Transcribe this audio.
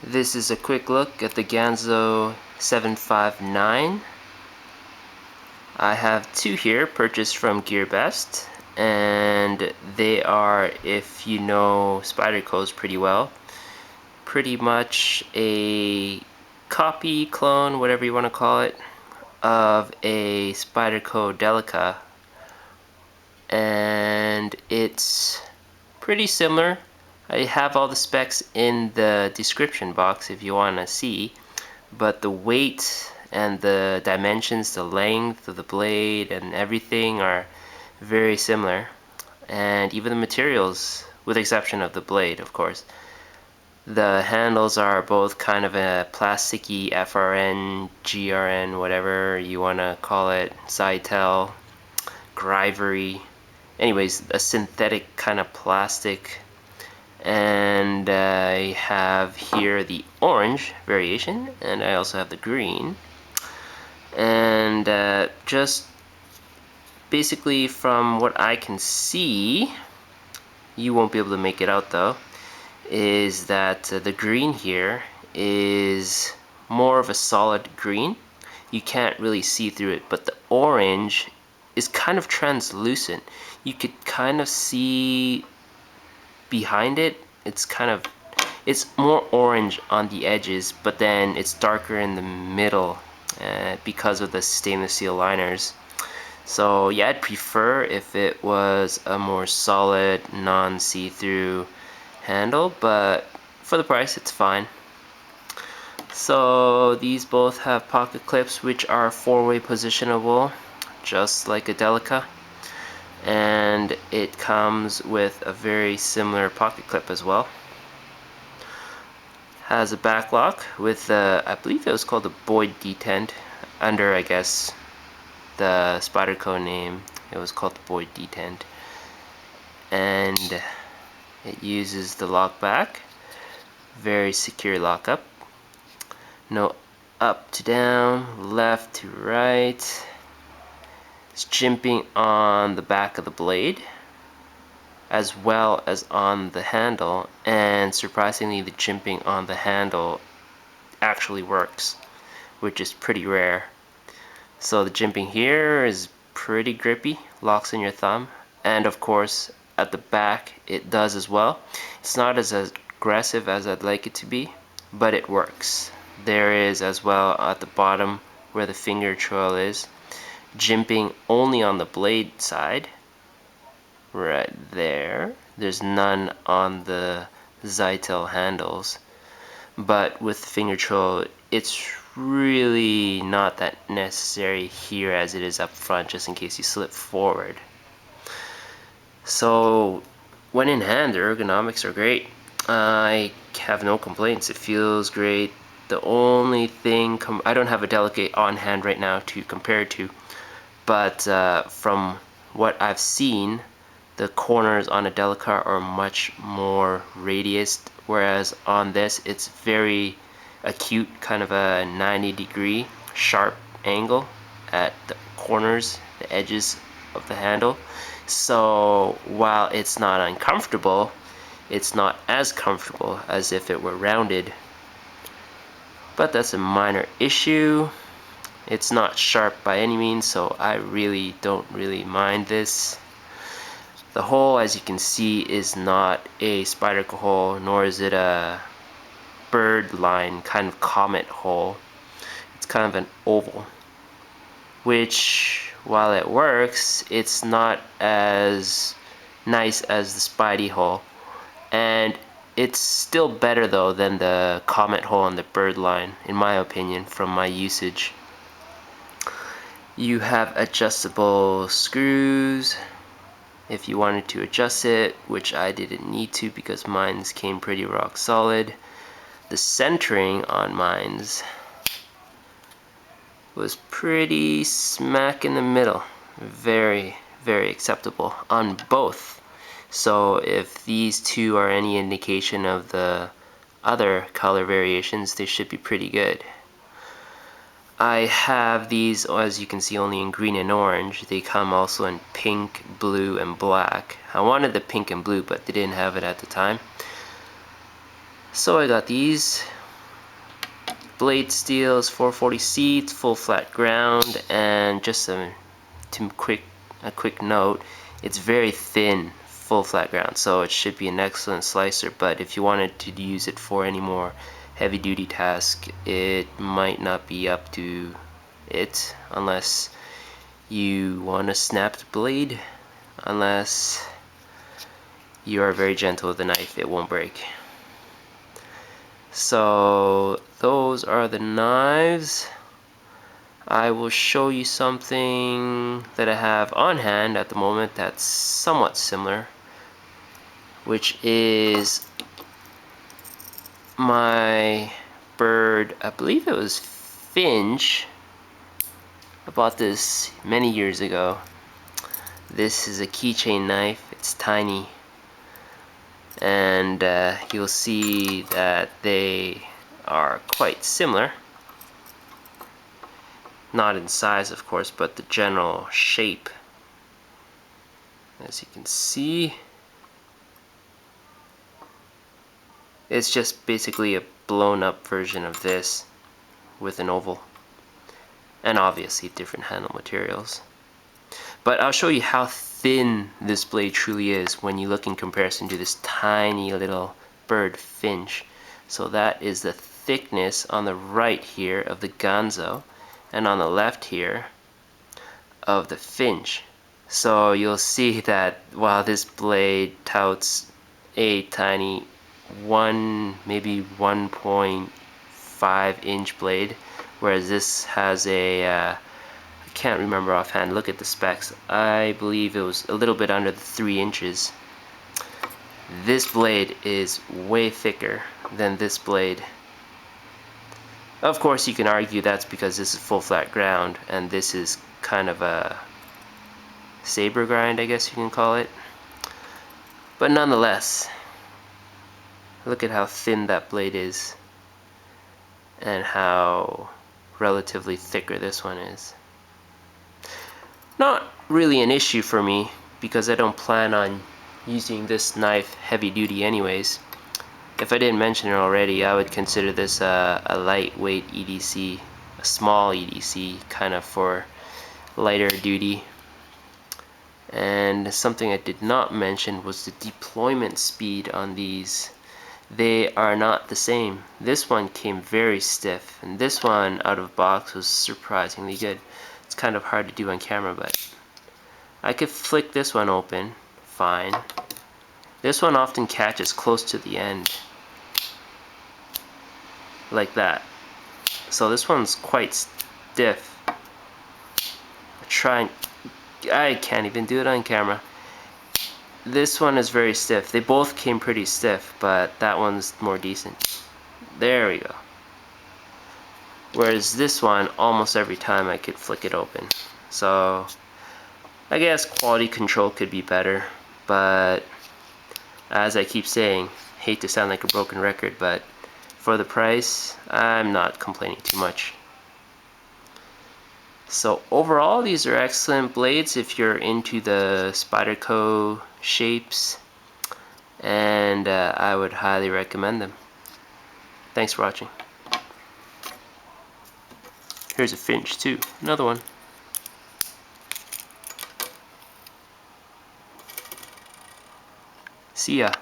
This is a quick look at the Ganzo 759. I have two here purchased from GearBest, and they are, if you know Spyderco's pretty well, pretty much a copy, clone, whatever you want to call it, of a Spyderco Delica, and it's pretty similar. I have all the specs in the description box if you want to see, but the weight and the dimensions, the length of the blade and everything are very similar, and even the materials, with the exception of the blade, of course. The handles are both kind of a plasticky FRN, GRN, whatever you want to call it, Zytel, Grivery, anyways, a synthetic kind of plastic. And I have here the orange variation, and I also have the green. And just basically from what I can see, you won't be able to make it out though, is that the green here is more of a solid green. You can't really see through it, but the orange is kind of translucent. You could kind of see behind it. It's more orange on the edges, but then it's darker in the middle because of the stainless steel liners. So yeah, I'd prefer if it was a more solid, non-see-through handle, but for the price it's fine. So these both have pocket clips which are four-way positionable, just like a Delica, and it comes with a very similar pocket clip as well. Has a back lock with I believe it was called the Boyd detent, under I guess the Spyderco name. It was called the Boyd detent, and it uses the lock back, very secure lockup. No up to down, left to right. It's jimping on the back of the blade as well as on the handle, and surprisingly the jimping on the handle actually works, which is pretty rare. So the jimping here is pretty grippy, locks in your thumb, and of course at the back it does as well. It's not as aggressive as I'd like it to be, but it works. There is as well at the bottom where the finger trail is, jimping only on the blade side, right there. There's none on the Zytel handles, but with finger trail it's really not that necessary here as it is up front, just in case you slip forward. So when in hand, the ergonomics are great. I have no complaints. It feels great. The only thing, I don't have a Delica on hand right now to compare it to, but from what I've seen, the corners on a Delica are much more radiused, whereas on this it's very acute, kind of a 90-degree sharp angle at the corners, the edges of the handle. So while it's not uncomfortable, it's not as comfortable as if it were rounded. But that's a minor issue. It's not sharp by any means, so I really don't mind this. The hole, as you can see, is not a Spyderco hole, nor is it a bird line kind of comet hole. It's kind of an oval, which, while it works, it's not as nice as the Spidey hole, and it's still better though than the comet hole and the bird line, in my opinion, from my usage. You have adjustable screws if you wanted to adjust it, which I didn't need to because mine's came pretty rock solid. The centering on mine's was pretty smack in the middle. Very acceptable on both. So if these two are any indication of the other color variations, they should be pretty good. I have these, as you can see, only in green and orange. They come also in pink, blue, and black. I wanted the pink and blue, but they didn't have it at the time. So I got these. blade steel is 440C, it's full flat ground, and just a quick note, it's very thin, full flat ground, so it should be an excellent slicer. But if you wanted to use it for any more heavy duty task, it might not be up to it unless you want to snap the blade. Unless you are very gentle with the knife, it won't break. So those are the knives. I will show you something that I have on hand at the moment that's somewhat similar, which is my bird, I believe it was Finch. I bought this many years ago. This is a keychain knife. It's tiny, and you'll see that they are quite similar. Not in size, of course, but the general shape. As you can see, it's just basically a blown up version of this with an oval, and obviously different handle materials. But I'll show you how thin this blade truly is when you look in comparison to this tiny little bird Finch. So that is the thickness on the right here of the Ganzo, and on the left here of the Finch. So you'll see that while this blade touts a tiny maybe 1.5 inch blade, whereas this has a I can't remember offhand, look at the specs, I believe it was a little bit under the 3 inches. This blade is way thicker than this blade. Of course, you can argue that's because this is full flat ground and this is kind of a saber grind, I guess you can call it. But nonetheless, look at how thin that blade is and how relatively thicker this one is. Not really an issue for me because I don't plan on using this knife heavy duty anyways. If I didn't mention it already, I would consider this a lightweight EDC, a small EDC, kind of for lighter duty. And something I did not mention was the deployment speed on these. They are not the same. This one came very stiff, and this one out of box was surprisingly good. It's kind of hard to do on camera, but I could flick this one open fine. This one often catches close to the end, like that. So this one's quite stiff. I can't even do it on camera. This one is very stiff. They both came pretty stiff, but that one's more decent. There we go. Whereas this one, almost every time I could flick it open. So I guess quality control could be better, but as I keep saying, hate to sound like a broken record, but for the price, I'm not complaining too much. So overall, these are excellent blades if you're into the Spyderco shapes, and I would highly recommend them. Thanks for watching. Here's a Finch too, another one. See ya.